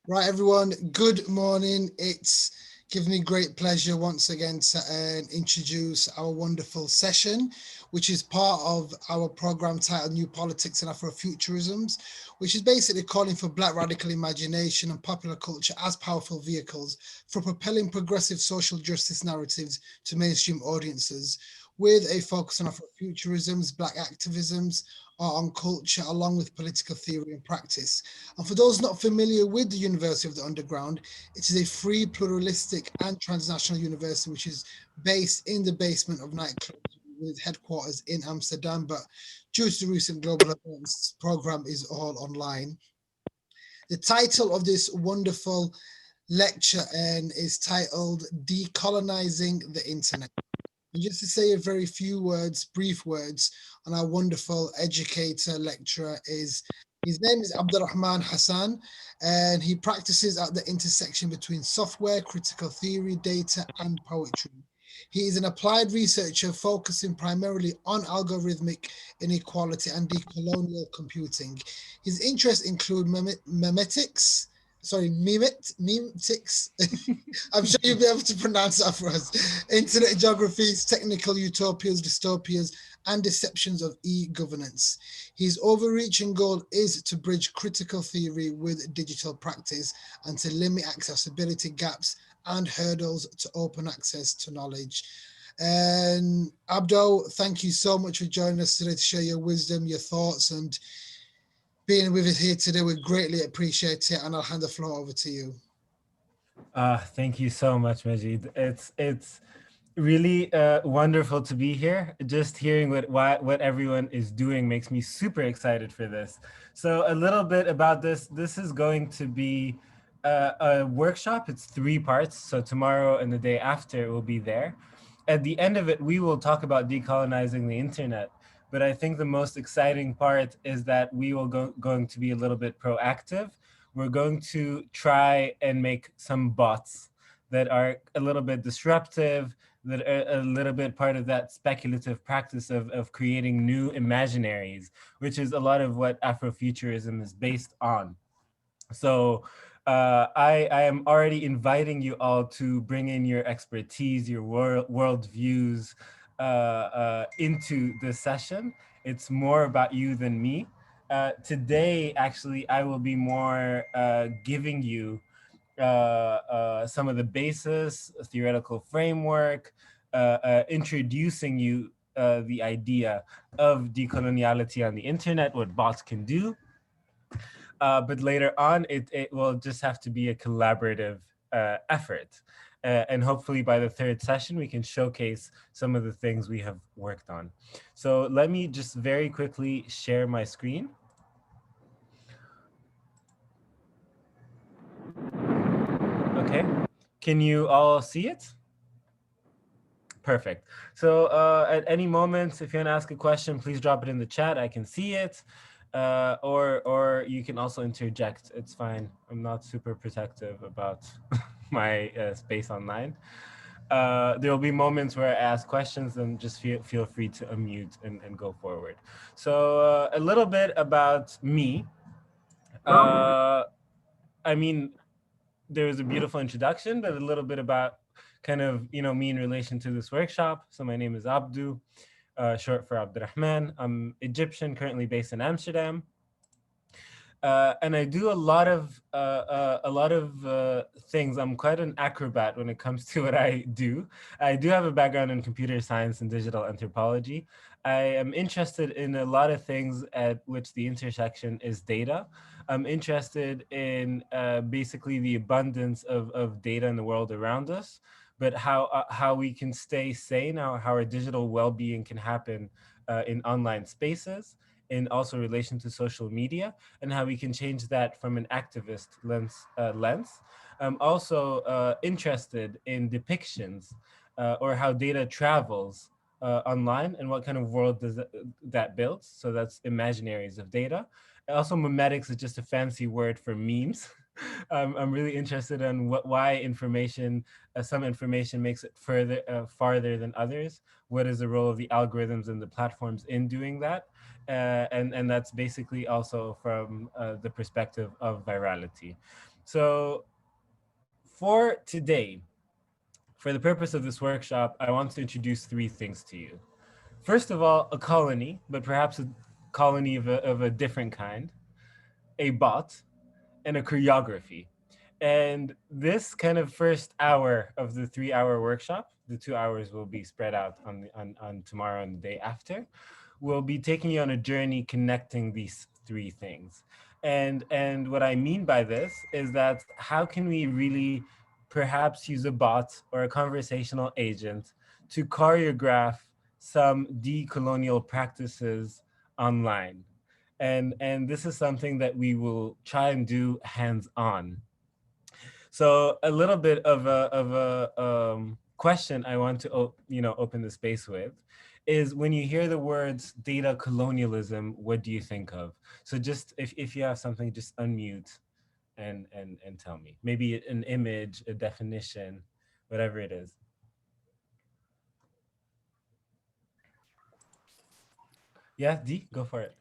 Right, everyone, good morning. It's given me great pleasure once again to introduce our wonderful session, which is part of our program titled New Politics and Afrofuturisms, which is basically calling for Black radical imagination and popular culture as powerful vehicles for propelling progressive social justice narratives to mainstream audiences, with a focus on Afrofuturisms, Black activisms, art on culture, along with political theory and practice. And for those not familiar with the University of the Underground, it is a free, pluralistic, and transnational university which is based in the basement of nightclubs with headquarters in Amsterdam. But due to the recent global events, program is all online. The title of this wonderful lecture is titled Decolonizing the Internet. And just to say a very few words, brief words, on our wonderful educator, lecturer is his name is Abdelrahman Hassan, and he practices at the intersection between software, critical theory, data, and poetry. He is an applied researcher focusing primarily on algorithmic inequality and decolonial computing. His interests include memetics, memetics. I'm sure you'll be able to pronounce that for us. Internet geographies, technical utopias, dystopias, and deceptions of e-governance. His overreaching goal is to bridge critical theory with digital practice and to limit accessibility gaps and hurdles to open access to knowledge. And Abdo, thank you so much for joining us today to share your wisdom, your thoughts, and being with us here today. We greatly appreciate it, and I'll hand the floor over to you. Thank you so much, Majid. It's really wonderful to be here. Just hearing what everyone is doing makes me super excited for this. So a little bit about this. This is going to be a workshop. It's 3 parts. So tomorrow and the day after it will be there. At the end of it, we will talk about decolonizing the internet. But I think the most exciting part is that we will going to be a little bit proactive. We're going to try and make some bots that are a little bit disruptive, that are a little bit part of that speculative practice of creating new imaginaries, which is a lot of what Afrofuturism is based on. So I am already inviting you all to bring in your expertise, your world views into this session. It's more about you than me. Today, actually, I will be more giving you some of the basis, theoretical framework, introducing you the idea of decoloniality on the internet, what bots can do, but later on, it will just have to be a collaborative effort. And hopefully by the third session, we can showcase some of the things we have worked on. So let me just very quickly share my screen. Okay, can you all see it? Perfect. So at any moment, if you want to ask a question, please drop it in the chat. I can see it. Or you can also interject. It's fine. I'm not super protective about my space online. There will be moments where I ask questions, and just feel free to unmute and go forward. So a little bit about me. I mean, there was a beautiful introduction, but a little bit about kind of, me in relation to this workshop. So my name is Abdo, short for Abdelrahman. I'm Egyptian, currently based in Amsterdam. And I do a lot of things. I'm quite an acrobat when it comes to what I do. I do have a background in computer science and digital anthropology. I am interested in a lot of things at which the intersection is data. I'm interested in basically the abundance of data in the world around us, but how we can stay sane, how our digital well-being can happen in online spaces, in also relation to social media, and how we can change that from an activist lens. I'm also interested in depictions or how data travels online and what kind of world does that build. So that's imaginaries of data. Also, memetics is just a fancy word for memes. I'm really interested in why some information makes it farther than others. What is the role of the algorithms and the platforms in doing that? And that's basically also from the perspective of virality. So for today, for the purpose of this workshop, I want to introduce three things to you. First of all, a colony, but perhaps a colony of a different kind, a bot, and a choreography. And this kind of first hour of the 3 hour workshop, the 2 hours will be spread out on tomorrow and the day after, will be taking you on a journey connecting these three things. And what I mean by this is that how can we really perhaps use a bot or a conversational agent to choreograph some decolonial practices online? And this is something that we will try and do hands on. So a little bit of a question I want to open the space with is, when you hear the words data colonialism, what do you think of? So just if you have something, just unmute and tell me. Maybe an image, a definition, whatever it is. Yeah, D, go for it.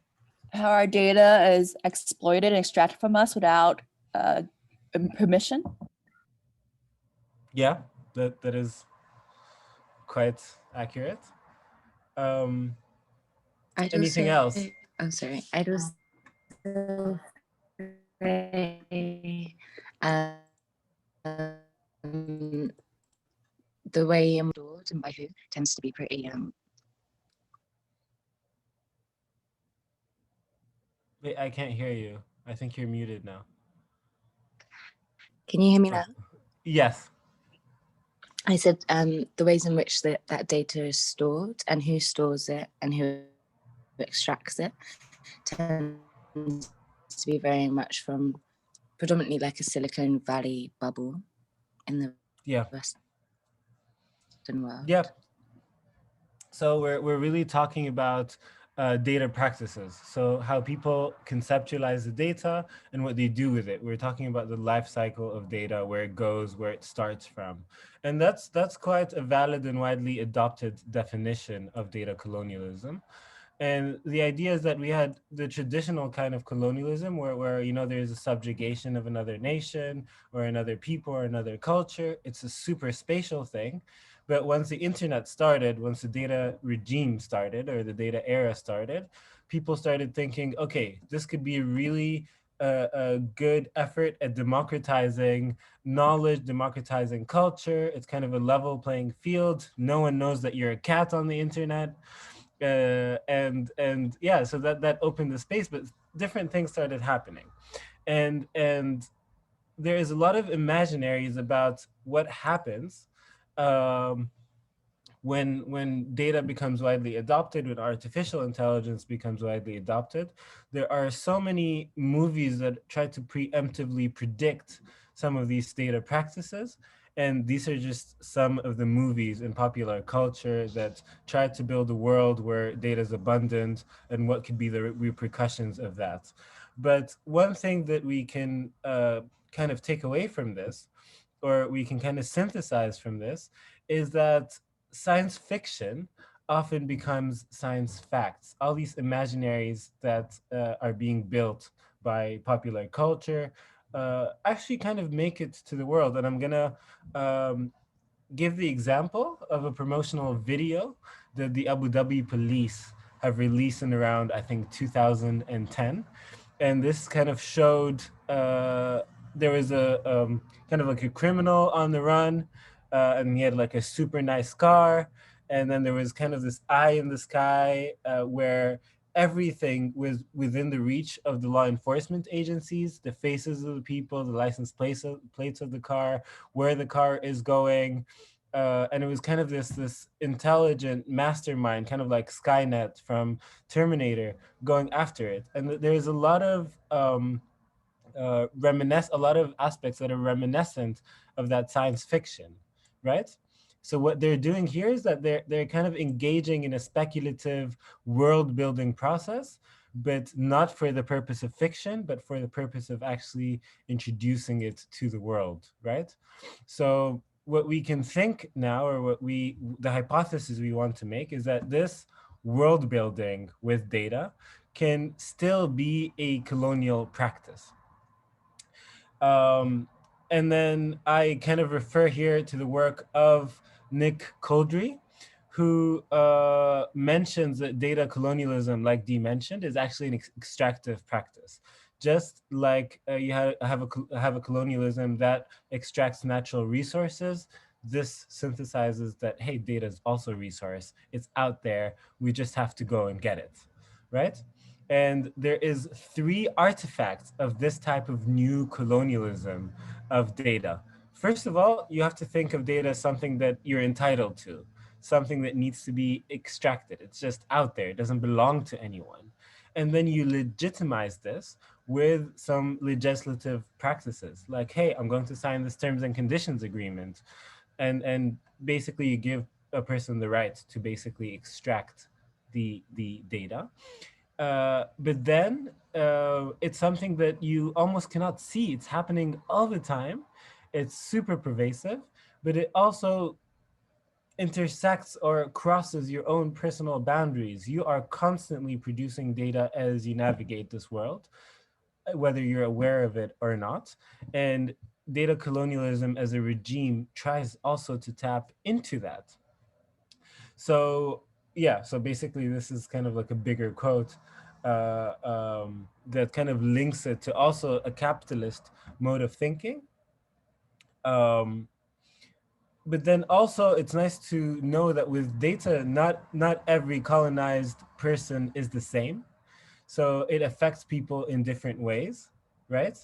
How our data is exploited and extracted from us without permission. Yeah, that is quite accurate. Anything else? I'm sorry. I'd also say the way I'm stored and by who tends to be pretty Wait, I can't hear you. I think you're muted now. Can you hear me now? Yes. I said the ways in which that data is stored and who stores it and who extracts it tends to be very much from predominantly like a Silicon Valley bubble in the Western world. Yep. So we're really talking about data practices. So how people conceptualize the data and what they do with it. We're talking about the life cycle of data, where it goes, where it starts from. And that's quite a valid and widely adopted definition of data colonialism. And the idea is that we had the traditional kind of colonialism where there's a subjugation of another nation or another people or another culture. It's a super spatial thing. But once the internet started, once the data regime started or the data era started, people started thinking, okay, this could be a really a good effort at democratizing knowledge, democratizing culture. It's kind of a level playing field. No one knows that you're a cat on the internet. And yeah, so that opened the space, but different things started happening. And there is a lot of imaginaries about what happens when data becomes widely adopted, when artificial intelligence becomes widely adopted. There are so many movies that try to preemptively predict some of these data practices. And these are just some of the movies in popular culture that try to build a world where data is abundant and what could be the repercussions of that. But one thing that we can kind of take away from this, or we can kind of synthesize from this, is that science fiction often becomes science facts. All these imaginaries that are being built by popular culture actually kind of make it to the world. And I'm gonna give the example of a promotional video that the Abu Dhabi police have released in around, I think, 2010. And this kind of showed there was a kind of like a criminal on the run, and he had like a super nice car. And then there was kind of this eye in the sky where everything was within the reach of the law enforcement agencies, the faces of the people, the license plates of the car, where the car is going. And it was kind of this intelligent mastermind, kind of like Skynet from Terminator, going after it. And there's a lot of a lot of aspects that are reminiscent of that science fiction, right? So what they're doing here is that they're kind of engaging in a speculative world building process, but not for the purpose of fiction, but for the purpose of actually introducing it to the world, right? So what we can think now, or the hypothesis we want to make, is that this world building with data can still be a colonial practice. And then I kind of refer here to the work of Nick Coldry, who mentions that data colonialism, like Dee mentioned, is actually an extractive practice. Just like you have a colonialism that extracts natural resources, this synthesizes that, hey, data is also a resource. It's out there. We just have to go and get it, right? And there is 3 artifacts of this type of new colonialism of data. First of all, you have to think of data as something that you're entitled to, something that needs to be extracted. It's just out there. It doesn't belong to anyone. And then you legitimize this with some legislative practices, like, hey, I'm going to sign this terms and conditions agreement. And basically you give a person the right to basically extract the data. But then it's something that you almost cannot see. It's happening all the time. It's super pervasive, but it also intersects or crosses your own personal boundaries. You are constantly producing data as you navigate this world, whether you're aware of it or not. And data colonialism as a regime tries also to tap into that. So yeah, so basically this is kind of like a bigger quote that kind of links it to also a capitalist mode of thinking. But then also it's nice to know that with data, not every colonized person is the same. So it affects people in different ways, right?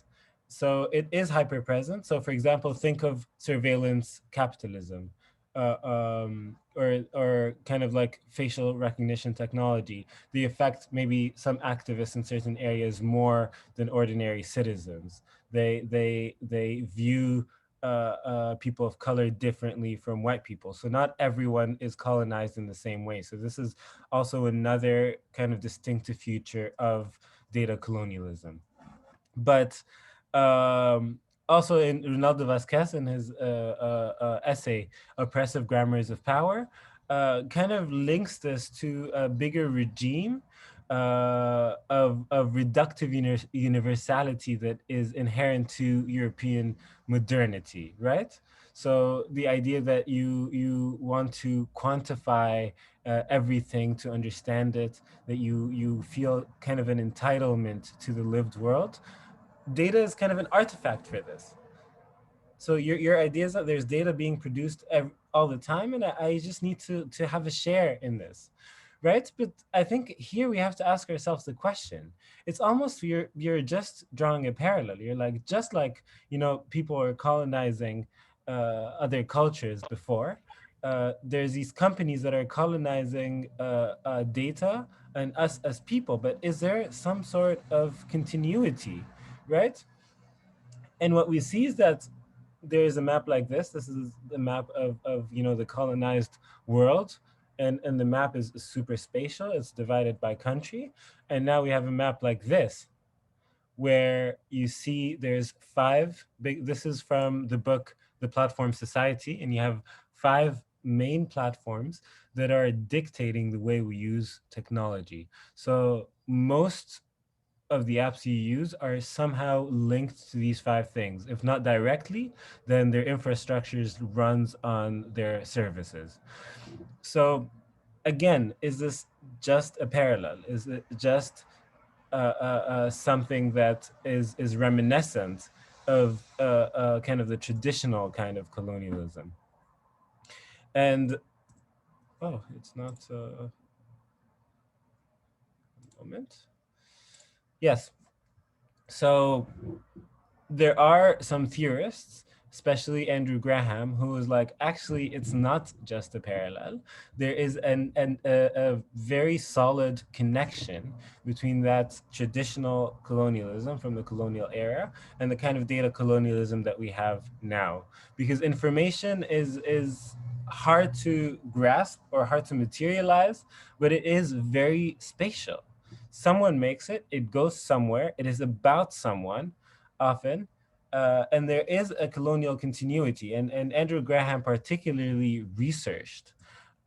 So it is hyper present. So for example, think of surveillance capitalism, or kind of like facial recognition technology. They affect maybe some activists in certain areas more than ordinary citizens. They view people of color differently from white people. So not everyone is colonized in the same way. So this is also another kind of distinctive feature of data colonialism. But also in Ronaldo Vasquez, in his essay, Oppressive Grammars of Power, kind of links this to a bigger regime of reductive universality that is inherent to European modernity, right? So the idea that you want to quantify everything to understand it, that you feel kind of an entitlement to the lived world. Data is kind of an artifact for this. So your idea is that there's data being produced all the time, and I just need to have a share in this, right? But I think here we have to ask ourselves the question. It's almost you're just drawing a parallel. You're like, just like, you know, people are colonizing other cultures before. There's these companies that are colonizing data and us as people, but is there some sort of continuity, right? And what we see is that there is a map like this. This is the map of you know, the colonized world. And the map is super spatial. It's divided by country. And now we have a map like this, where you see there's 5 big, this is from the book, The Platform Society, and you have 5 main platforms that are dictating the way we use technology. So most of the apps you use are somehow linked to these 5 things. If not directly, then their infrastructures runs on their services. So again, is this just a parallel? Is it just something that is reminiscent of kind of the traditional kind of colonialism? And oh, it's not a moment. Yes. So there are some theorists, especially Andrew Graham, who is like, actually, it's not just a parallel. There is a very solid connection between that traditional colonialism from the colonial era and the kind of data colonialism that we have now. Because information is hard to grasp or hard to materialize, but it is very spatial. Someone makes it, it goes somewhere, it is about someone, often, and there is a colonial continuity. And Andrew Graham particularly researched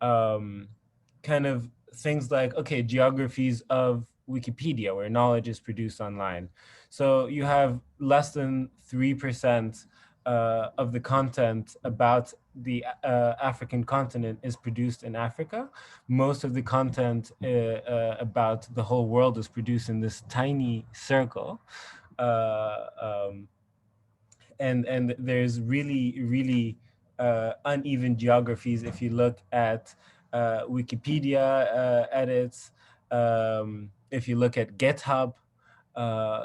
kind of things like, okay, geographies of Wikipedia, where knowledge is produced online. So you have less than 3% of the content about the African continent is produced in Africa. Most of the content about the whole world is produced in this tiny circle. And there's really uneven geographies. If you look at Wikipedia edits, if you look at GitHub,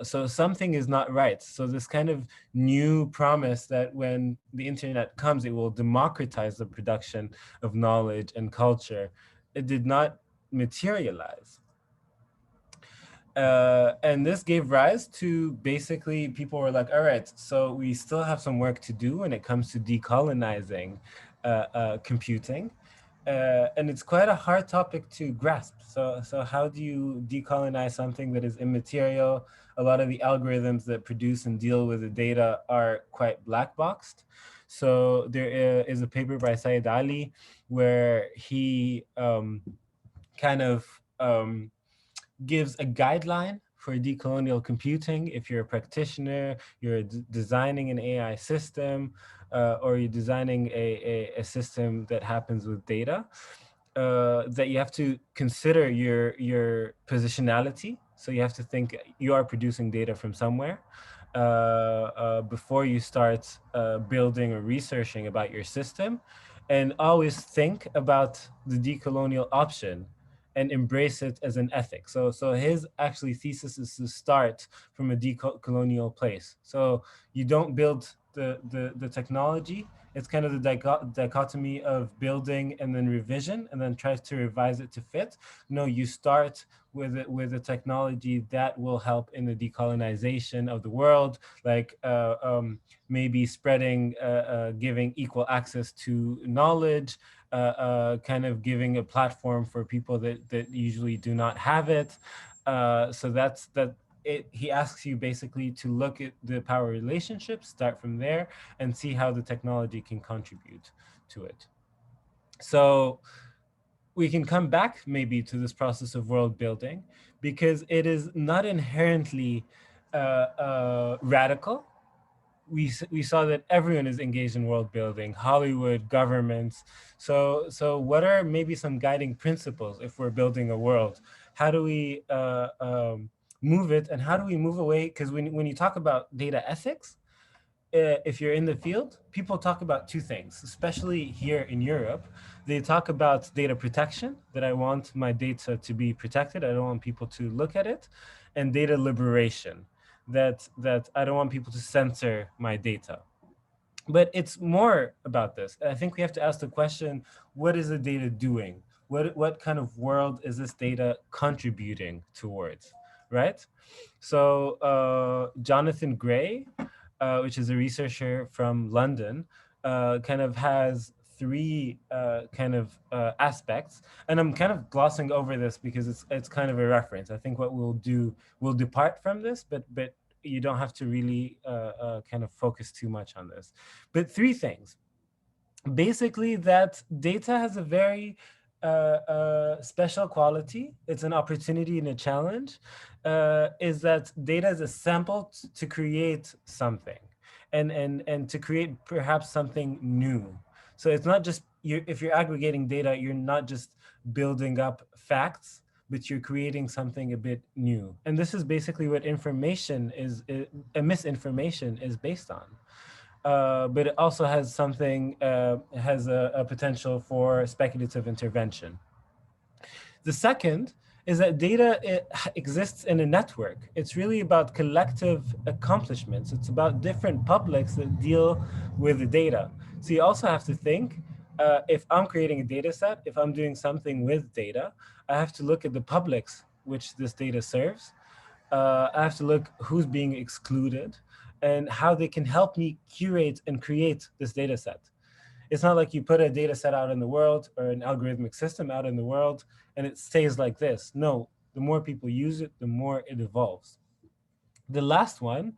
so something is not right. So this kind of new promise that when the internet comes, it will democratize the production of knowledge and culture, it did not materialize. And this gave rise to basically people were like, all right, so we still have some work to do when it comes to decolonizing computing. And it's quite a hard topic to grasp. So how do you decolonize something that is immaterial? A lot of the algorithms that produce and deal with the data are quite black boxed. So there is a paper by Saeed Ali where he kind of gives a guideline for decolonial computing. If you're a practitioner, you're designing an AI system, or you're designing a system that happens with data, that you have to consider your positionality. So you have to think you are producing data from somewhere before you start building or researching about your system, and always think about the decolonial option and embrace it as an ethic. So his actually thesis is to start from a decolonial place. So you don't build the technology. It's kind of the dichotomy of building and then revision and then try to revise it to fit. No, you start with a technology that will help in the decolonization of the world, like maybe spreading, giving equal access to knowledge, kind of giving a platform for people that usually do not have it. So that's it. He asks you basically to look at the power relationships, start from there, and see how the technology can contribute to it. So we can come back maybe to this process of world building, because it is not inherently radical. We saw that everyone is engaged in world building, Hollywood, governments. So what are maybe some guiding principles if we're building a world? How do we move it, and how do we move away? Because when you talk about data ethics, if you're in the field, people talk about two things, especially here in Europe. They talk about data protection, that I want my data to be protected. I don't want people to look at it. And data liberation, that I don't want people to censor my data. But it's more about this. I think we have to ask the question, what is the data doing? What kind of world is this data contributing towards, right? So Jonathan Gray, which is a researcher from London, kind of has three aspects. And I'm kind of glossing over this because it's kind of a reference. I think what we'll do, we'll depart from this, but you don't have to really kind of focus too much on this. But three things. Basically, that data has a very special quality. It's an opportunity and a challenge, is that data is a sample to create something, and to create perhaps something new. So it's not just, if you're aggregating data, you're not just building up facts, but you're creating something a bit new. And this is basically what information is, a misinformation is based on. But it also has something, has a potential for speculative intervention. The second is that data exists in a network. It's really about collective accomplishments. It's about different publics that deal with the data. So you also have to think, if I'm creating a data set, if I'm doing something with data, I have to look at the publics which this data serves. I have to look who's being excluded and how they can help me curate and create this data set. It's not like you put a data set out in the world or an algorithmic system out in the world and it stays like this. No, the more people use it, the more it evolves. The last one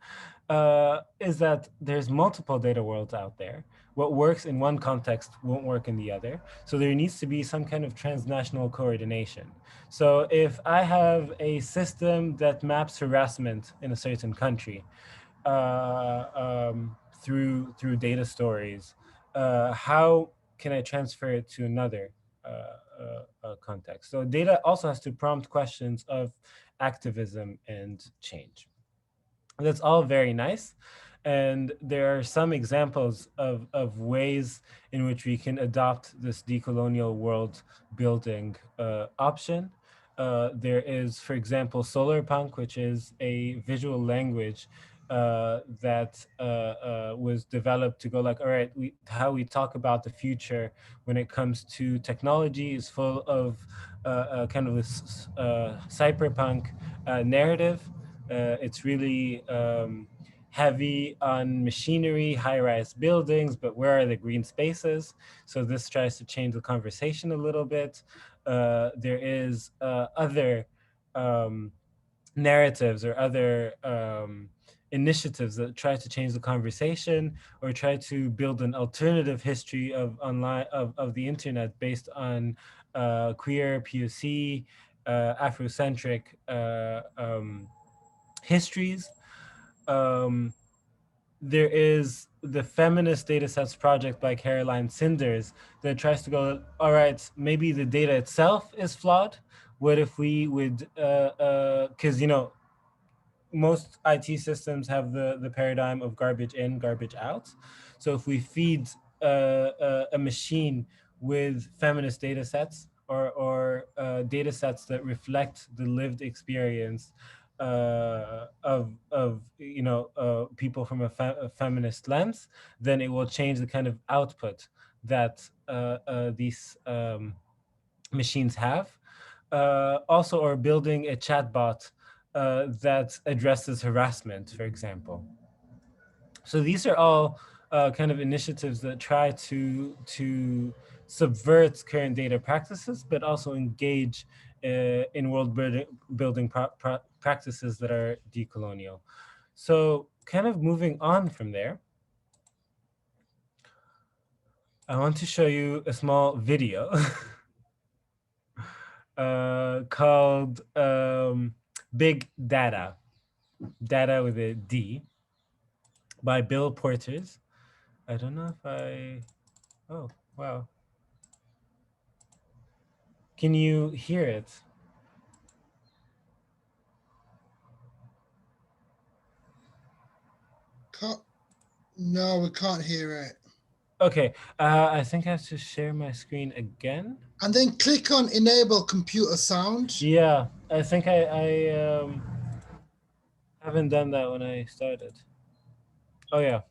is that there's multiple data worlds out there. What works in one context won't work in the other. So there needs to be some kind of transnational coordination. So if I have a system that maps harassment in a certain country through data stories, how can I transfer it to another context? So data also has to prompt questions of activism and change. That's all very nice. And there are some examples of ways in which we can adopt this decolonial world building option. There is, for example, Solarpunk, which is a visual language that was developed to go like, all right, how we talk about the future when it comes to technology is full of kind of this cyberpunk narrative. It's really heavy on machinery, high-rise buildings, but where are the green spaces? So this tries to change the conversation a little bit. There is other narratives or other initiatives that try to change the conversation or try to build an alternative history of online of the internet based on queer, POC, Afrocentric histories. Um, there is the Feminist Datasets project by Caroline Sinders that tries to go, all right, maybe the data itself is flawed. What if we would, because, most IT systems have the paradigm of garbage in, garbage out. So if we feed a machine with feminist data sets or data sets that reflect the lived experience of people from a feminist lens, then it will change the kind of output that these machines have. Also, or building a chatbot that addresses harassment, for example. So these are all kind of initiatives that try to subvert current data practices, but also engage in world building practices that are decolonial. So kind of moving on from there, I want to show you a small video called Big Data, Data with a D, by Bill Porters. I don't know if oh, wow. Can you hear it? No, we can't hear it. Okay, I think I have to share my screen again. And then click on enable computer sound. Yeah, I think I haven't done that when I started. Oh yeah.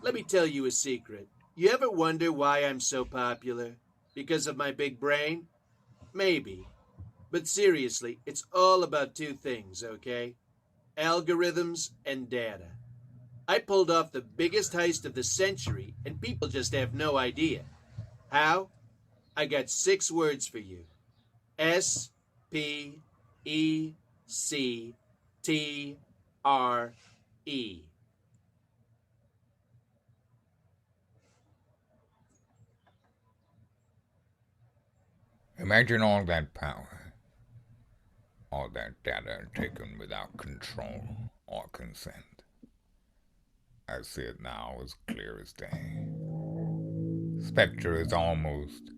Let me tell you a secret. You ever wonder why I'm so popular? Because of my big brain? Maybe. But seriously, it's all about two things, okay? Algorithms and data. I pulled off the biggest heist of the century, and people just have no idea. How? I got 6 words for you: SPECTRE. Imagine all that power, all that data taken without control or consent. I see it now as clear as day. Spectre is almost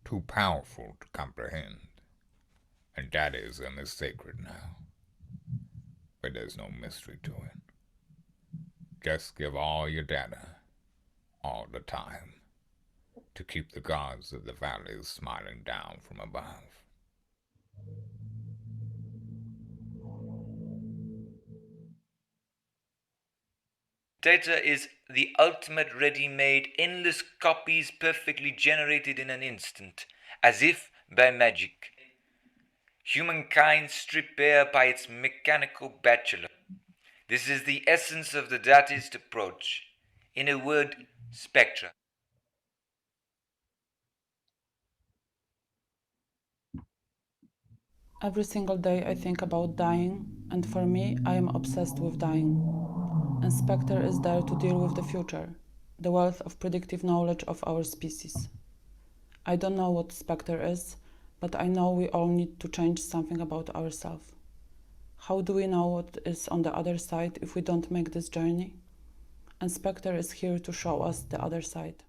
too powerful to comprehend, and dataism is sacred now. But there's no mystery to it. Just give all your data, all the time, to keep the gods of the valleys smiling down from above. Data is the ultimate ready-made, endless copies perfectly generated in an instant, as if by magic. Humankind stripped bare by its mechanical bachelor. This is the essence of the Dataist approach. In a word, spectra. Every single day I think about dying, and for me, I am obsessed with dying. And Spectre is there to deal with the future, the wealth of predictive knowledge of our species. I don't know what Spectre is, but I know we all need to change something about ourselves. How do we know what is on the other side if we don't make this journey? And Spectre is here to show us the other side.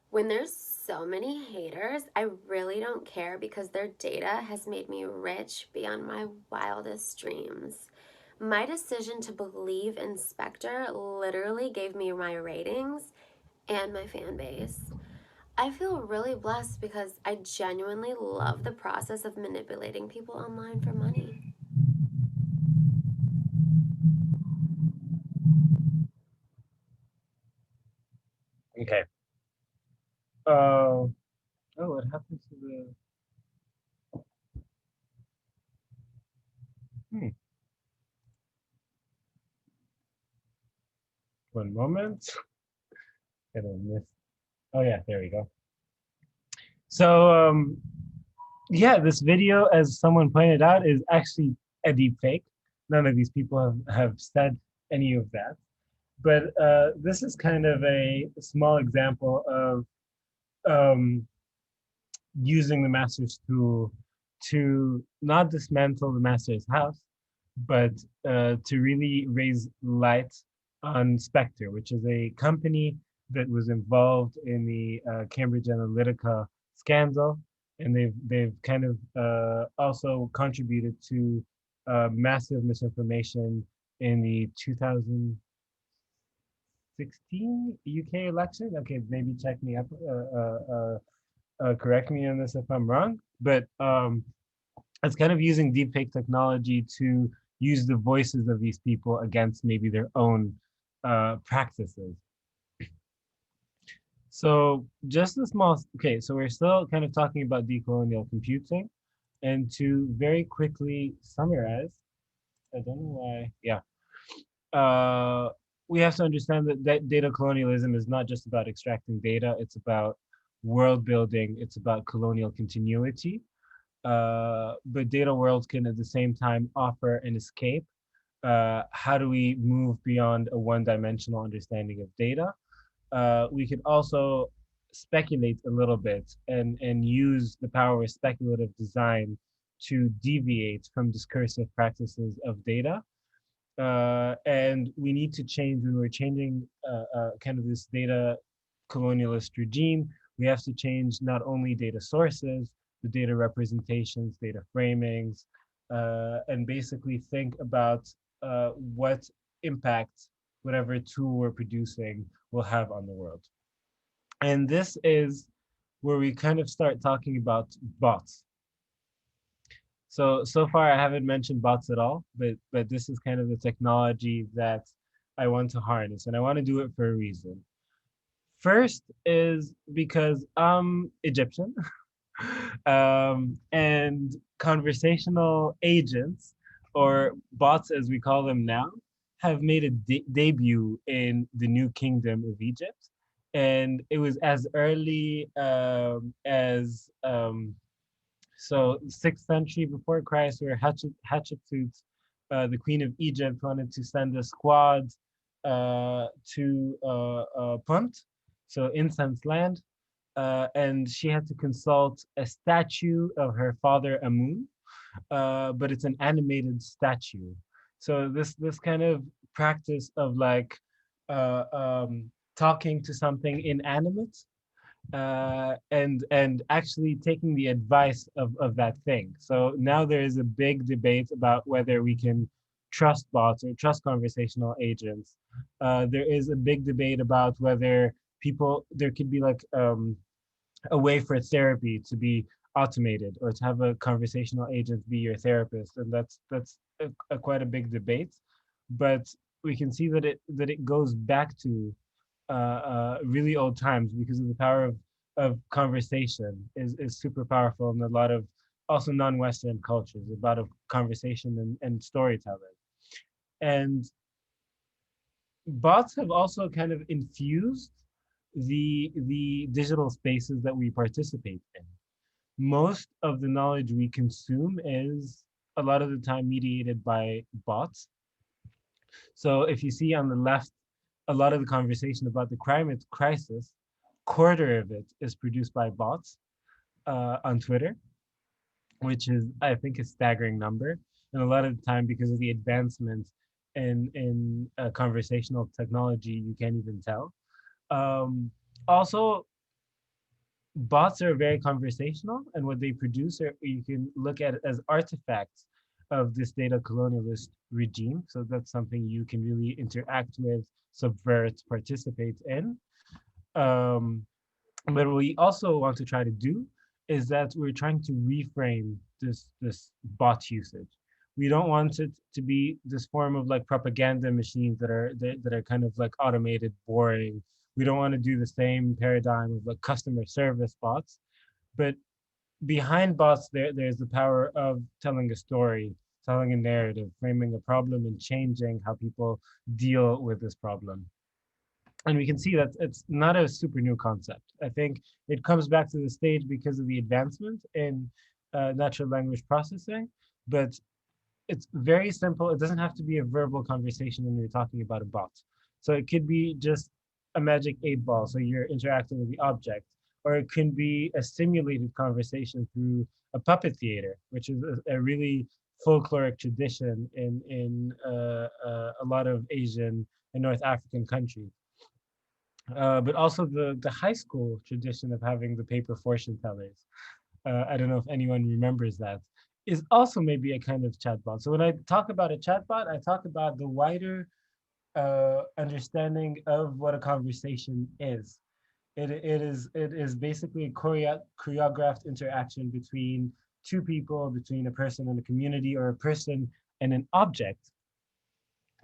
When there's so many haters, I really don't care because their data has made me rich beyond my wildest dreams. My decision to believe in Spectre literally gave me my ratings and my fan base. I feel really blessed because I genuinely love the process of manipulating people online for money. Okay. Oh, what happens to the? One moment. Gonna miss. Oh yeah, there we go. So yeah, this video, as someone pointed out, is actually a deep fake. None of these people have said any of that. But this is kind of a small example of using the master's tool to not dismantle the master's house, but to really raise light on Spectre, which is a company that was involved in the Cambridge Analytica scandal, and they've kind of also contributed to massive misinformation in the 2016 UK election. Okay, maybe check me up. Correct me on this if I'm wrong, but it's kind of using deepfake technology to use the voices of these people against maybe their own practices. So just a small, okay, so we're still kind of talking about decolonial computing, and to very quickly summarize, I don't know why, yeah. We have to understand that data colonialism is not just about extracting data, it's about world building, it's about colonial continuity. But data worlds can at the same time offer an escape. How do we move beyond a one-dimensional understanding of data? We could also speculate a little bit and use the power of speculative design to deviate from discursive practices of data. And we need to change when we're changing kind of this data colonialist regime. We have to change not only data sources, the data representations, data framings, and basically think about what impact whatever tool we're producing will have on the world. And this is where we kind of start talking about bots. So far I haven't mentioned bots at all, but this is kind of the technology that I want to harness, and I want to do it for a reason. First is because I'm Egyptian, and conversational agents, or bots as we call them now, have made a debut in the New Kingdom of Egypt, and it was as early as so 6th century before Christ, where Hatshepsut, the Queen of Egypt, wanted to send a squad to Punt, so incense land, and she had to consult a statue of her father Amun, but it's an animated statue. So this kind of practice of like talking to something inanimate and actually taking the advice of that thing. So now there is a big debate about whether we can trust bots or trust conversational agents. There is a big debate about whether there could be like a way for therapy to be automated, or to have a conversational agent be your therapist, and that's quite a big debate. But we can see that it goes back to really old times, because of the power of conversation is super powerful in a lot of also non-Western cultures, about of conversation and storytelling. And bots have also kind of infused the digital spaces that we participate in. Most of the knowledge we consume is a lot of the time mediated by bots. So if you see on the left, a lot of the conversation about the climate crisis, quarter of it is produced by bots on Twitter, which is, I think, a staggering number. And a lot of the time, because of the advancements in conversational technology, you can't even tell. Also, bots are very conversational, and what they produce are, you can look at it as artifacts of this data colonialist regime. So that's something you can really interact with, subvert, participate in. But what we also want to try to do is that we're trying to reframe this bot usage. We don't want it to be this form of like propaganda machines that are kind of like automated, boring. We don't want to do the same paradigm of like customer service bots, but behind bots there's the power of telling a story, telling a narrative, framing a problem, and changing how people deal with this problem. And we can see that it's not a super new concept. I think it comes back to the stage because of the advancement in natural language processing, but it's very simple. It doesn't have to be a verbal conversation when you're talking about a bot. So it could be just a magic 8-ball, so you're interacting with the object, or it could be a simulated conversation through a puppet theater, which is a really folkloric tradition in a lot of Asian and North African countries. But also the high school tradition of having the paper fortune tellers. I don't know if anyone remembers that, is also maybe a kind of chatbot. So when I talk about a chatbot, I talk about the wider understanding of what a conversation is. It is basically a choreographed interaction between two people, between a person and a community, or a person and an object,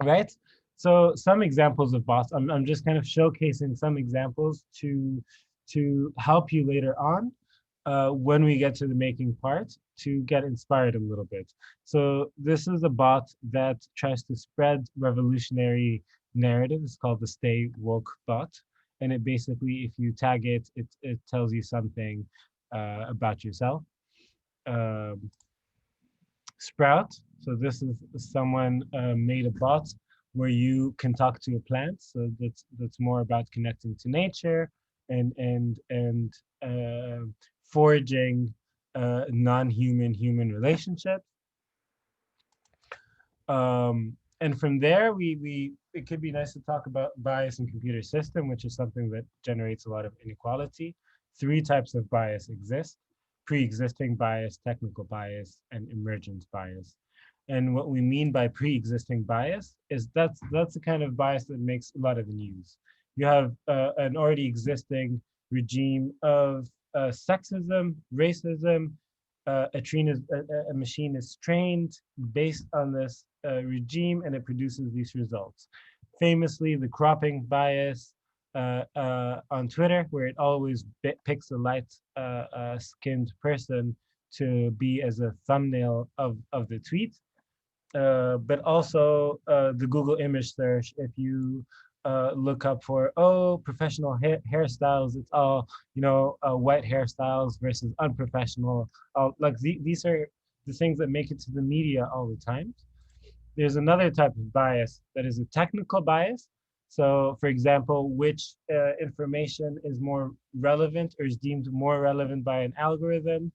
right? So some examples of bots, I'm just kind of showcasing some examples to help you later on when we get to the making part to get inspired a little bit. So this is a bot that tries to spread revolutionary narrative. It's called the Stay Woke bot. And it basically, if you tag it, it tells you something about yourself. Sprout. So this is someone made a bot where you can talk to a plant. So that's more about connecting to nature and forging non-human human relationships. And from there, it could be nice to talk about bias in computer system, which is something that generates a lot of inequality. 3 types of bias exist: pre-existing bias, technical bias, and emergence bias. And what we mean by pre-existing bias is that's the kind of bias that makes a lot of the news. You have an already existing regime of sexism, racism. A machine is trained based on this regime, and it produces these results. Famously, the cropping bias on Twitter, where it always picks a light-skinned person to be as a thumbnail of the tweet. But also the Google image search, if you look up for, professional hairstyles, it's all, white hairstyles versus unprofessional. Like these are the things that make it to the media all the time. There's another type of bias that is a technical bias. So for example, which information is more relevant or is deemed more relevant by an algorithm.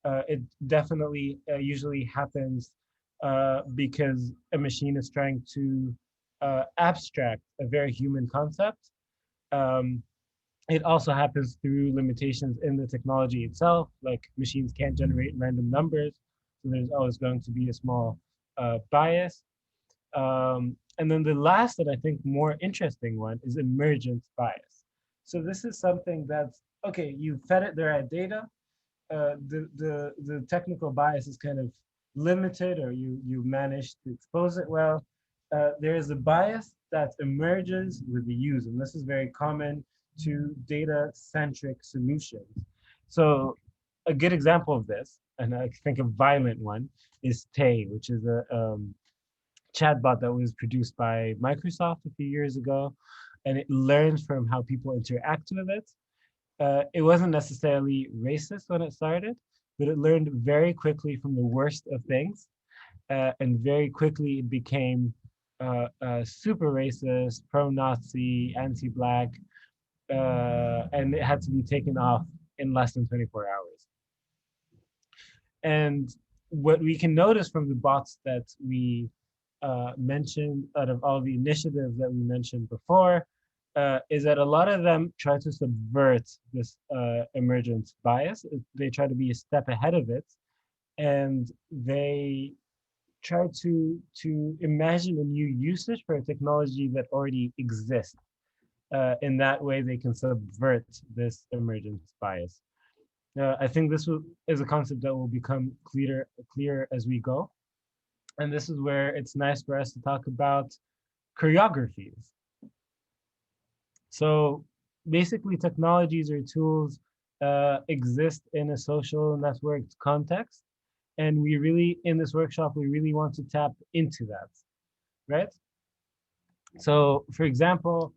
It definitely usually happens because a machine is trying to abstract a very human concept. It also happens through limitations in the technology itself, like machines can't generate random numbers, so there's always going to be a small bias. And then the last and I think more interesting one is emergence bias. So this is something that's, okay, you fed it the right data, the technical bias is kind of limited, or you managed to expose it well. There is a bias that emerges with the use, and this is very common to data-centric solutions. So a good example of this, and I think a violent one, is Tay, which is a chatbot that was produced by Microsoft a few years ago. and it learned from how people interact with it. It wasn't necessarily racist when it started, but it learned very quickly from the worst of things, and very quickly it became super racist, pro-Nazi, anti-Black, and it had to be taken off in less than 24 hours. And what we can notice from the bots that we mentioned, out of all the initiatives that we mentioned before, is that a lot of them try to subvert this emergence bias. They try to be a step ahead of it, and they try to imagine a new usage for a technology that already exists. In that way, they can subvert this emergence bias. I think this is a concept that will become clearer as we go. And this is where it's nice for us to talk about choreographies. So basically, technologies or tools exist in a social networked context. And we really, in this workshop, we really want to tap into that, right? So for example,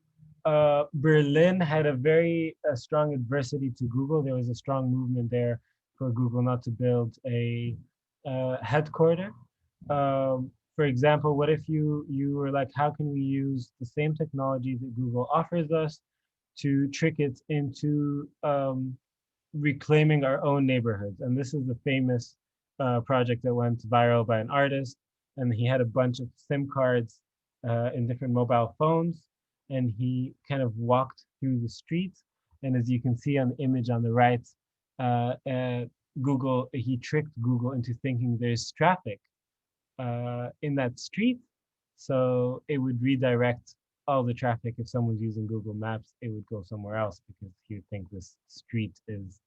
Berlin had a very strong adversity to Google. There was a strong movement there for Google not to build a headquarter. For example, what if you were like, how can we use the same technology that Google offers us to trick it into reclaiming our own neighborhoods? And this is the famous project that went viral by an artist, and he had a bunch of SIM cards in different mobile phones, and he kind of walked through the streets. And as you can see on the image on the right, he tricked Google into thinking there's traffic in that street. So it would redirect all the traffic. If someone's using Google Maps, it would go somewhere else because he would think this street is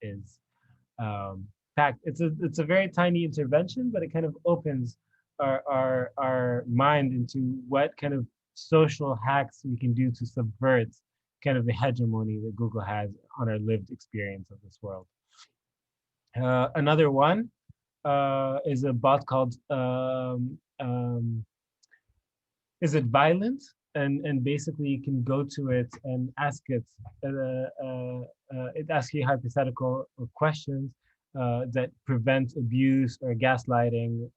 packed. It's a very tiny intervention, but it kind of opens our mind into what kind of social hacks we can do to subvert kind of the hegemony that Google has on our lived experience of this world. Another one is a bot called Is It Violent? And basically you can go to it and ask it, it asks you hypothetical questions that prevent abuse or gaslighting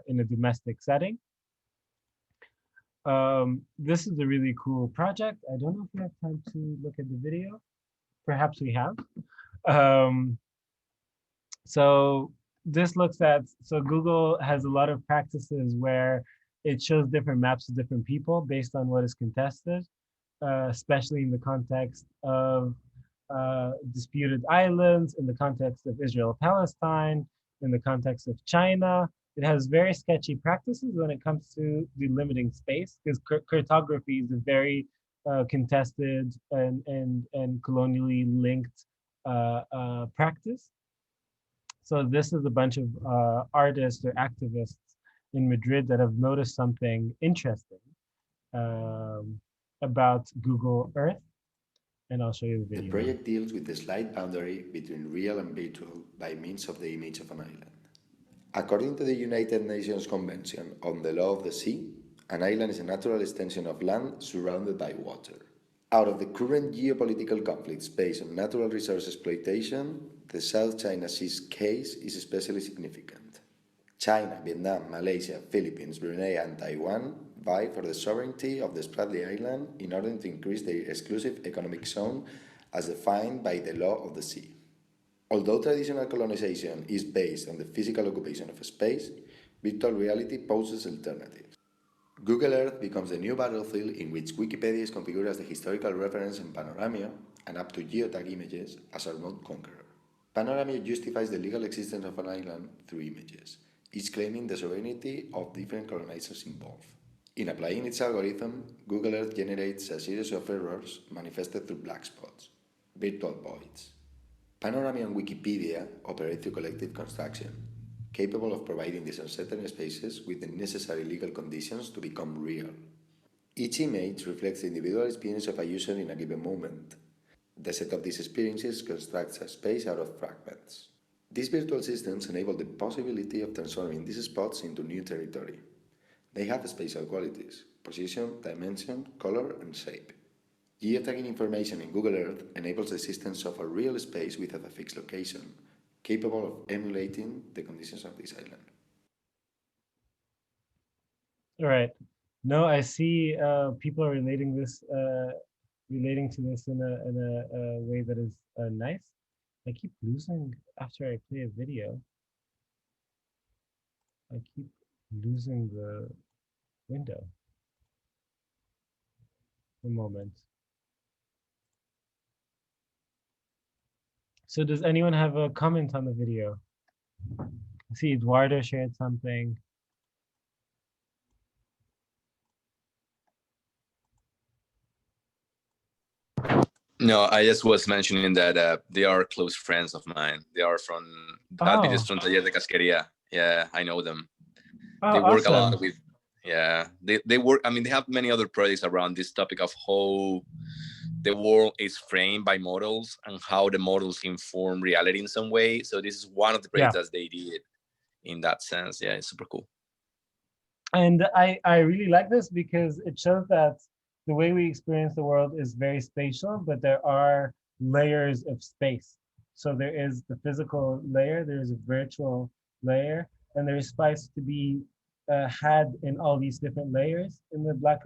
in a domestic setting. This is a really cool project. I don't know if we have time to look at the video. Perhaps we have. So this looks at, so Google has a lot of practices where it shows different maps of different people based on what is contested, especially in the context of disputed islands, in the context of Israel-Palestine, in the context of China. It has very sketchy practices when it comes to delimiting space, because cartography is a very contested and colonially linked practice. So this is a bunch of artists or activists in Madrid that have noticed something interesting about Google Earth. And I'll show you the video. The project deals with the slight boundary between real and virtual by means of the image of an island. According to the United Nations Convention on the Law of the Sea, an island is a natural extension of land surrounded by water. Out of the current geopolitical conflicts based on natural resource exploitation, the South China Sea's case is especially significant. China, Vietnam, Malaysia, Philippines, Brunei, and Taiwan vie for the sovereignty of the Spratly Island in order to increase their exclusive economic zone as defined by the law of the sea. Although traditional colonization is based on the physical occupation of space, virtual reality poses alternatives. Google Earth becomes the new battlefield in which Wikipedia is configured as the historical reference and Panoramio, and Abdo geotag images as our remote conqueror. Panoramio justifies the legal existence of an island through images, each claiming the sovereignty of different colonizers involved. In applying its algorithm, Google Earth generates a series of errors manifested through black spots, virtual voids. Panoramio and Wikipedia operate through collective construction, capable of providing these uncertain spaces with the necessary legal conditions to become real. Each image reflects the individual experience of a user in a given moment. The set of these experiences constructs a space out of fragments. These virtual systems enable the possibility of transforming these spots into new territory. They have spatial qualities: position, dimension, color, and shape. Geotagging information in Google Earth enables the existence of a real space without a fixed location, capable of emulating the conditions of this island. All right. No, I see people are relating to this in a way that is nice. I keep losing after I play a video. I keep losing the window. A moment. So does anyone have a comment on the video? I see Eduardo shared something. No, I just was mentioning that they are close friends of mine. They are from Artistas from Taller de Casquería. Yeah, I know them. They work a lot with, yeah, they work, I mean, they have many other projects around this topic of how the world is framed by models and how the models inform reality in some way. So this is one of the projects that they did in that sense. Yeah, it's super cool. And I really like this because it shows that the way we experience the world is very spatial, but there are layers of space. So there is the physical layer, there's a virtual layer, and there is space to be had in all these different layers. In the Black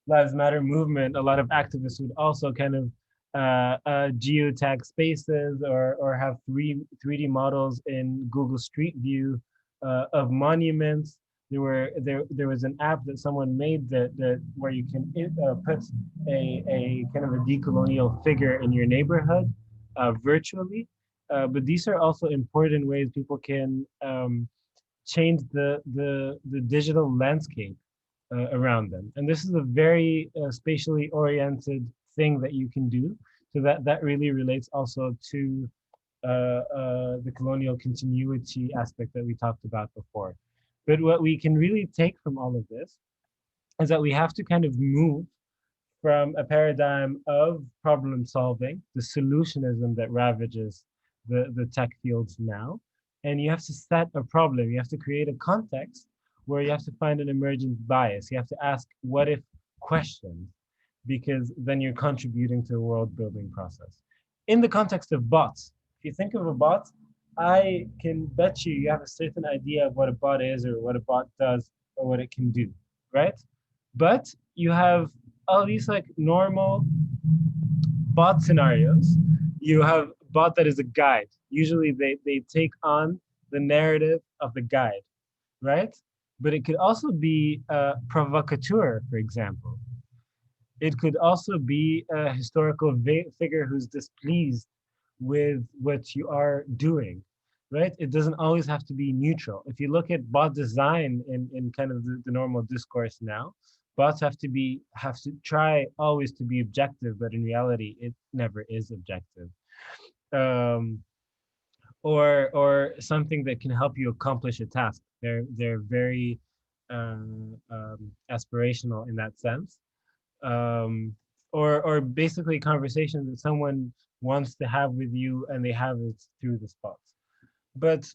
Lives Matter movement, a lot of activists would also kind of geotag spaces or have 3D models in Google Street View of monuments. There was an app that someone made that where you can put a kind of a decolonial figure in your neighborhood virtually. But these are also important ways people can change the digital landscape around them. And this is a very spatially oriented thing that you can do. So that really relates also to the colonial continuity aspect that we talked about before. But what we can really take from all of this is that we have to kind of move from a paradigm of problem solving, the solutionism that ravages the tech fields now. And you have to set a problem, you have to create a context where you have to find an emergence bias. You have to ask what if questions, because then you're contributing to the world building process. In the context of bots, if you think of a bot, I can bet you have a certain idea of what a bot is or what a bot does or what it can do, right? But you have all these like normal bot scenarios. You have a bot that is a guide. Usually they take on the narrative of the guide, right? But it could also be a provocateur, for example. It could also be a historical figure who's displeased with what you are doing, right? It doesn't always have to be neutral. If you look at bot design in kind of the normal discourse now, bots have to try always to be objective, but in reality, it never is objective. Or something that can help you accomplish a task. They're very aspirational in that sense. Or basically conversations that someone wants to have with you and they have it through the spots. But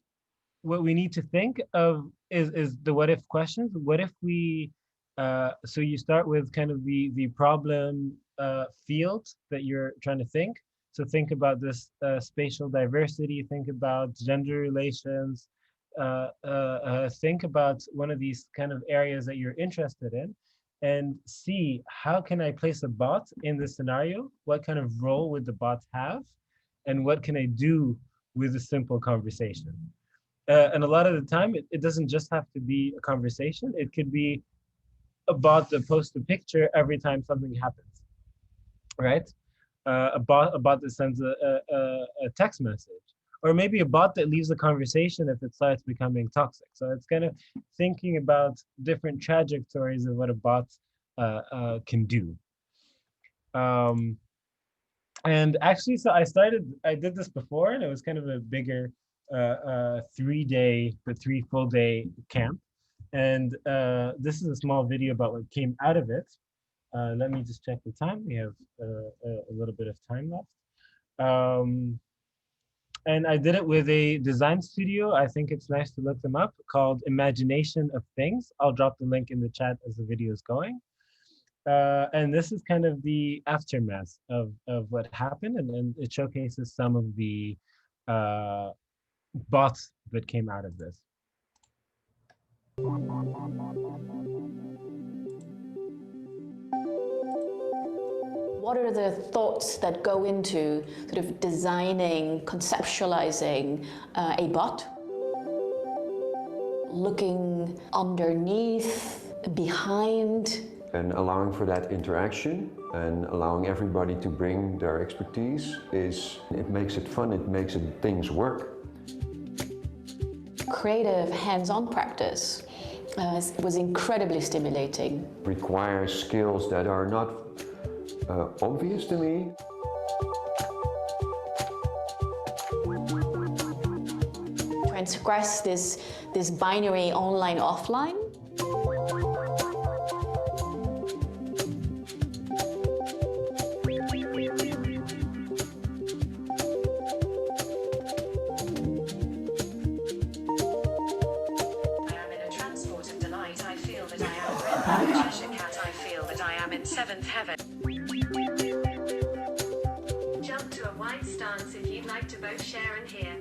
what we need to think of is the what if questions. What if we, so you start with kind of the problem field that you're trying to think. So think about this spatial diversity, think about gender relations, think about one of these kind of areas that you're interested in, and see how can I place a bot in this scenario? What kind of role would the bot have? And what can I do with a simple conversation? And a lot of the time, it doesn't just have to be a conversation. It could be a bot that posts a picture every time something happens, right? A bot that sends a text message, or maybe a bot that leaves a conversation if it starts becoming toxic. So it's kind of thinking about different trajectories of what a bot can do. And actually, so I did this before, and it was kind of a bigger 3 full day camp. And this is a small video about what came out of it. Let me just check the time. We have a little bit of time left. And I did it with a design studio. I think it's nice to look them up, called Imagination of Things. I'll drop the link in the chat as the video is going. And this is kind of the aftermath of what happened, and it showcases some of the bots that came out of this. What are the thoughts that go into sort of designing, conceptualizing a bot? Looking underneath, behind. And allowing for that interaction and allowing everybody to bring their expertise it makes it fun, it makes things work. Creative hands-on practice was incredibly stimulating. Requires skills that are not obvious to me. Transgress this binary online-offline. Seventh heaven. Jump to a wide stance if you'd like to both share and hear.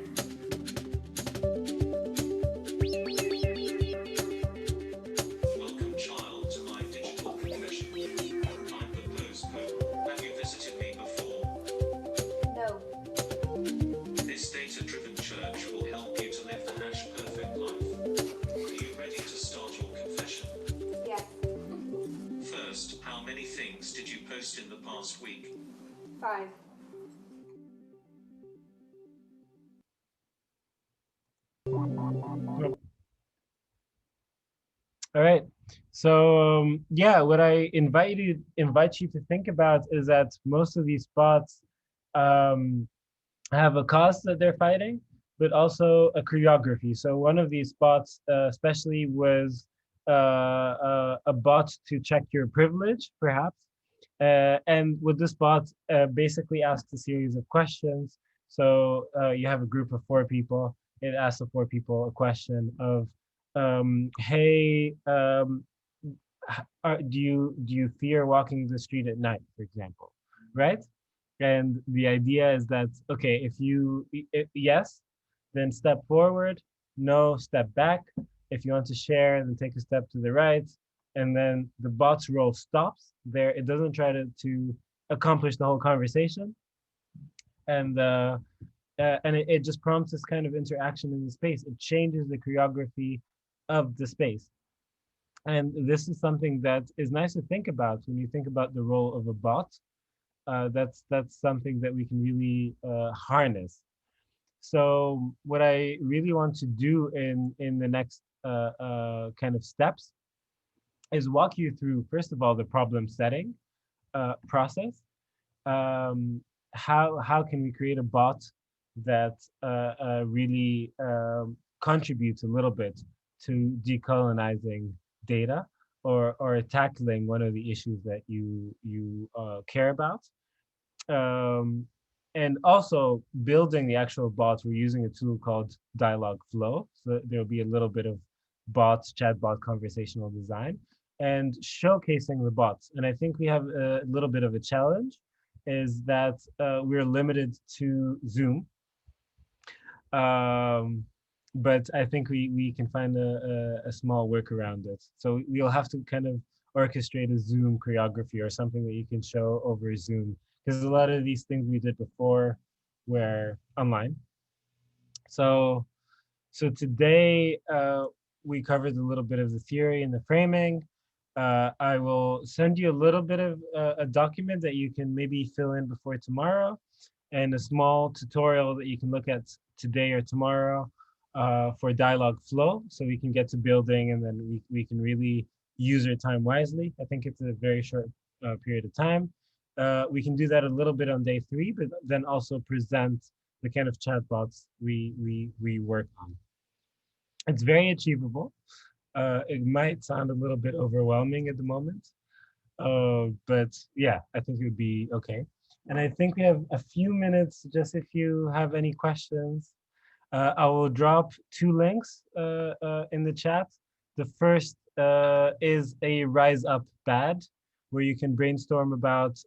Welcome, child, to my digital confession. I'm the postcode. Have you visited me before? No. This data-driven church will help you to live the perfect life. Are you ready to start your confession? Yes. First, how many things did you post in the past week? 5. All right. So yeah, what I invite you to think about is that most of these bots have a cause that they're fighting, but also a choreography. So one of these bots, especially, was a bot to check your privilege, perhaps. And with this bot, basically asks a series of questions. So you have a group of 4 people. It asks the 4 people a question of, hey, do you fear walking the street at night, for example, right? And the idea is that, okay, if yes, then step forward. No, step back. If you want to share, then take a step to the right. And then the bot's role stops there. It doesn't try to accomplish the whole conversation. And it just prompts this kind of interaction in the space. It changes the choreography of the space. And this is something that is nice to think about when you think about the role of a bot. That's something that we can really harness. So what I really want to do in the next kind of steps is walk you through, first of all, the problem setting process. How can we create a bot that really contributes a little bit to decolonizing data or tackling one of the issues that you care about. And also building the actual bots, we're using a tool called Dialogflow. So there'll be a little bit of bots, chatbot conversational design, and showcasing the bots. And I think we have a little bit of a challenge, is that we're limited to Zoom. But I think we can find a small work around it. So we'll have to kind of orchestrate a Zoom choreography or something that you can show over Zoom, because a lot of these things we did before were online. So today we covered a little bit of the theory and the framing. I will send you a little bit of a document that you can maybe fill in before tomorrow, and a small tutorial that you can look at today or tomorrow for Dialogflow, so we can get to building, and then we can really use our time wisely. I think it's a very short period of time. We can do that a little bit on day 3, but then also present the kind of chatbots we work on. It's very achievable. It might sound a little bit overwhelming at the moment, but yeah, I think it would be okay. And I think we have a few minutes, just if you have any questions. I will drop 2 links in the chat. The first is a Rise Up Bad, where you can brainstorm about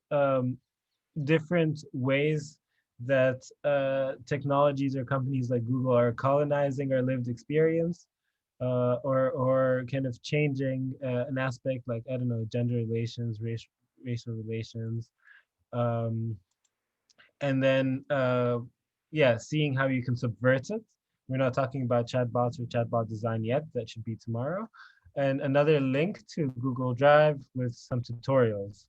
different ways that technologies or companies like Google are colonizing our lived experience, or kind of changing an aspect like, I don't know, gender relations, racial relations, um, and then yeah, seeing how you can subvert it. We're not talking about chatbots or chatbot design yet. That should be tomorrow. And another link to Google Drive with some tutorials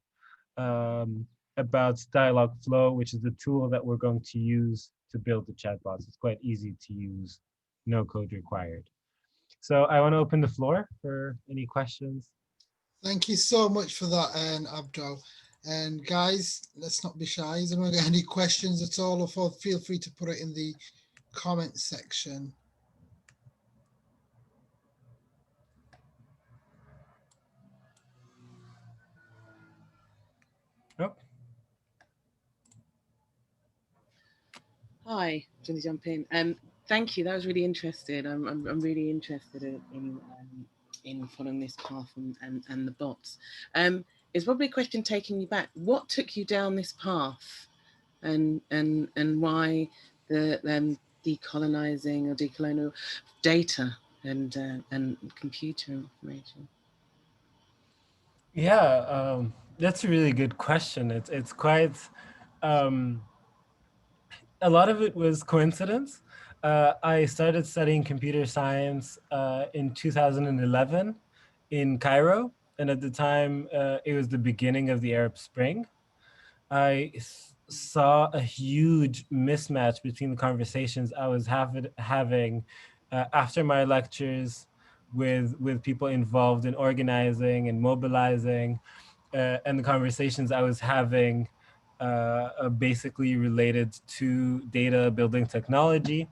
um, about dialogue flow, which is the tool that we're going to use to build the chatbots. It's quite easy to use, no code required. So I want to open the floor for any questions. Thank you so much for that, Abdo. And guys, let's not be shy. Is anyone got any questions at all? Or feel free to put it in the comment section. Oh. Hi, do you want to jump in? Thank you. That was really interesting. I'm really interested in following this path and the bots. It's probably a question taking you back. What took you down this path, and why the decolonizing or decolonial data and computer information? Yeah, that's a really good question. It's quite a lot of it was coincidence. I started studying computer science in 2011 in Cairo, and at the time it was the beginning of the Arab Spring. I saw a huge mismatch between the conversations I was having after my lectures with people involved in organizing and mobilizing, and the conversations I was having basically related to data building technology.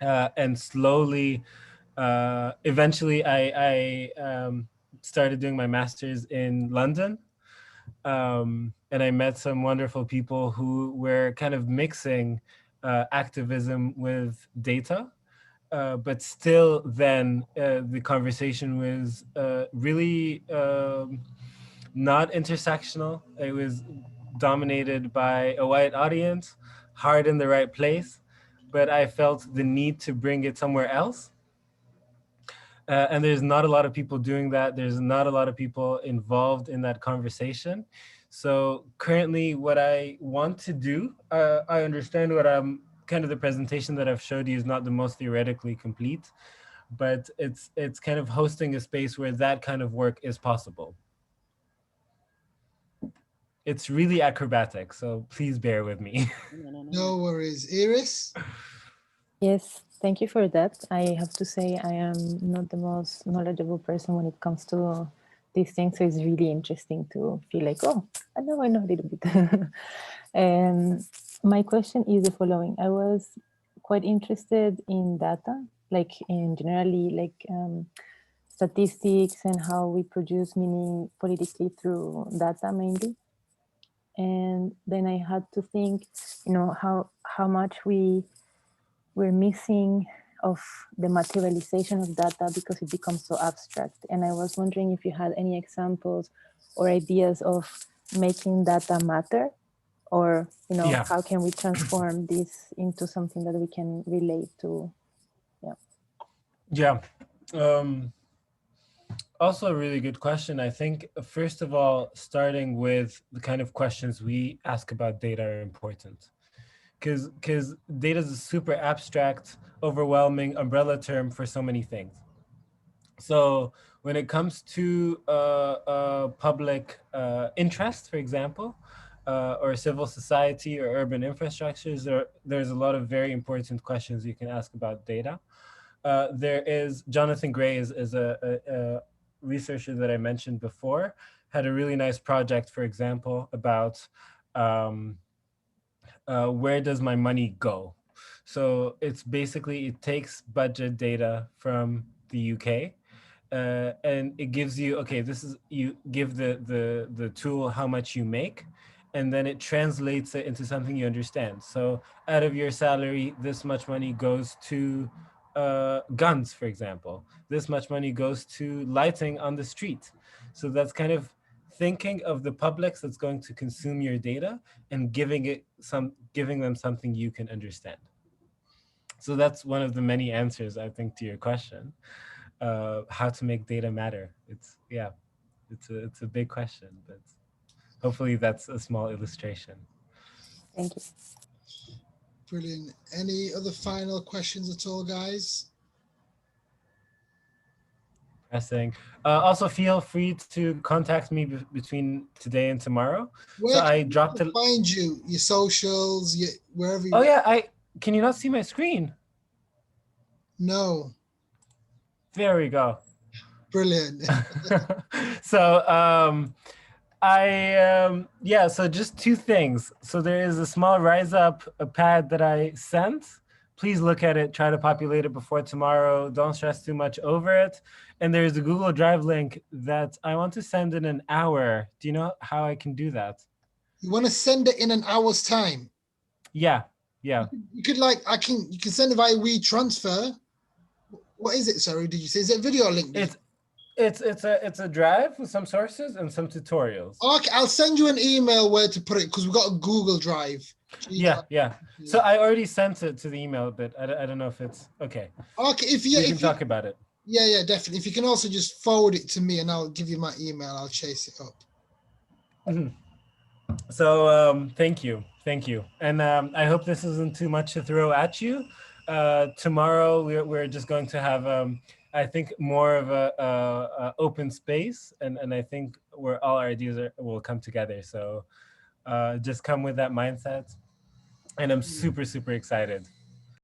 And slowly, eventually I started doing my master's in London. And I met some wonderful people who were kind of mixing activism with data. But still then the conversation was really not intersectional. It was dominated by a white audience, hard in the right place, but I felt the need to bring it somewhere else. And there's not a lot of people doing that. There's not a lot of people involved in that conversation. So currently what I want to do, I understand what I'm kind of the presentation that I've showed you is not the most theoretically complete, but it's kind of hosting a space where that kind of work is possible. It's really acrobatic, so please bear with me. No worries. Iris? Yes, thank you for that. I have to say I am not the most knowledgeable person when it comes to these things, so it's really interesting to feel like, oh, I know a little bit. My question is the following. I was quite interested in data, like in generally, like statistics and how we produce meaning politically through data mainly. And then I had to think, how much we're missing of the materialization of data because it becomes so abstract. And I was wondering if you had any examples or ideas of making data matter, or Yeah. how can we transform this into something that we can relate to? Yeah. Also a really good question. I think, first of all, starting with the kind of questions we ask about data are important. Because data is a super abstract, overwhelming umbrella term for so many things. So when it comes to public interest, for example, or civil society or urban infrastructures, there's a lot of very important questions you can ask about data. There is Jonathan Gray is a researcher that I mentioned before, had a really nice project, for example, about where does my money go? So it's basically, it takes budget data from the UK and it gives you, okay, this is, you give the tool how much you make, and then it translates it into something you understand. So out of your salary, this much money goes to guns, for example. This much money goes to lighting on the street. So that's kind of thinking of the publics that's going to consume your data and giving them something you can understand. So that's one of the many answers, I think, to your question, how to make data matter. It's a big question, but hopefully that's a small illustration. Thank you. Brilliant. Any other final questions at all, guys? Pressing. Also, feel free to contact me between today and tomorrow. Where so can I dropped people find you? Your socials, wherever you... Oh yeah, can you not see my screen? No. There we go. Brilliant. So so just two things. So there is a small Rise Up pad that I sent. Please look at it, try to populate it before tomorrow. Don't stress too much over it. And there's a Google Drive link that I want to send in an hour. Do you know how I can do that? You want to send it in an hour's time? Yeah. You could you can send it via WeTransfer. What is it? Sorry, did you say? Is it a video link? It's a drive with some sources and some tutorials. Okay, I'll send you an email where to put it because we've got a Google Drive. Yeah. So I already sent it to the email, but I don't know if it's okay. Okay, if we can talk about it. Yeah, definitely. If you can also just forward it to me and I'll give you my email, I'll chase it up. Mm-hmm. So thank you. And I hope this isn't too much to throw at you. Tomorrow we're just going to have I think more of a open space, and I think where all our ideas will come together. So just come with that mindset, and I'm super excited.